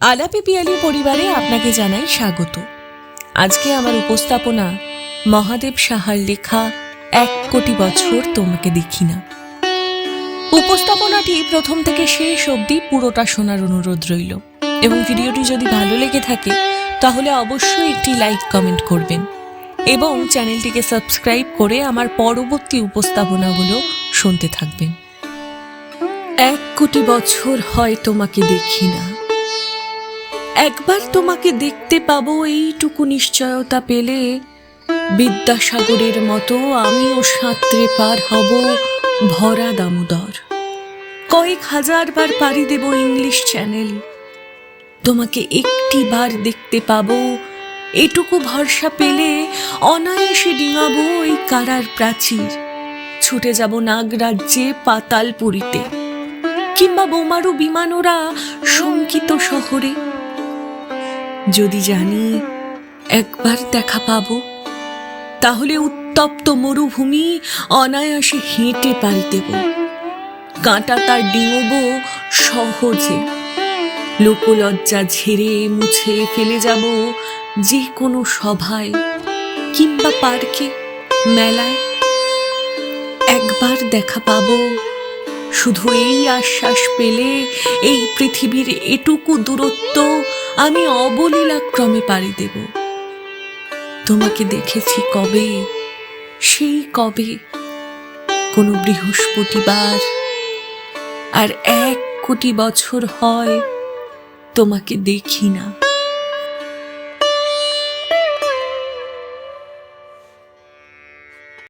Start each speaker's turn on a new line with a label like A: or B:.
A: আলাপি পিয়ালি পরিবারে আপনাকে জানাই স্বাগত। আজকে আমার উপস্থাপনা মহাদেব সাহার লেখা ১ কোটি বছর তোমাকে দেখি না। উপস্থাপনাটি প্রথম থেকে শেষ অবধি পুরোটা শোনার অনুরোধ রইল এবং ভিডিওটি যদি ভালো লেগে থাকে তাহলে অবশ্যই একটি লাইক কমেন্ট করবেন এবং চ্যানেলটিকে সাবস্ক্রাইব করে আমার পরবর্তী উপস্থাপনাগুলো শুনতে থাকবেন। ১ কোটি বছর হয় তোমাকে দেখি না, একবার তোমাকে দেখতে পাবো এইটুকু নিশ্চয়তা পেলে বিদ্যাসাগরের মতো আমিও সাঁতরে পার হব ভরা দামোদর। কয়েক হাজার বার পাড়ি দেব ইংলিশ চ্যানেল। তোমাকে একটি বার দেখতে পাবো এটুকু ভরসা পেলে অনায়াসে ডিঙাবো এই কারার প্রাচীর। ছুটে যাব নাগরাজ্যে পাতালপুরীতে কিংবা বোমারু বিমানোরা শঙ্কিত শহরে। যদি জানি একবার দেখা পাবো তাহলে উত্তপ্ত মরুভূমি অনায়াসে হেঁটে পাড়ি দেব। কাঁটা তার ডিঙব সহজে। লোকলজ্জা ঝেড়ে মুছে ফেলে যাব যে কোনো সভায় কিংবা পার্কে, মেলায়। একবার দেখা পাবো, শুধু এই আশ্বাস পেলে এই পৃথিবীর এটুকু দূরত্ব আমি অবলীলাক্রমে পাড়ি দেব। তোমাকে দেখেছি কবে, সেই কবে কোনো বৃহস্পতিবার, আর ১ কোটি বছর হয় তোমাকে দেখি না।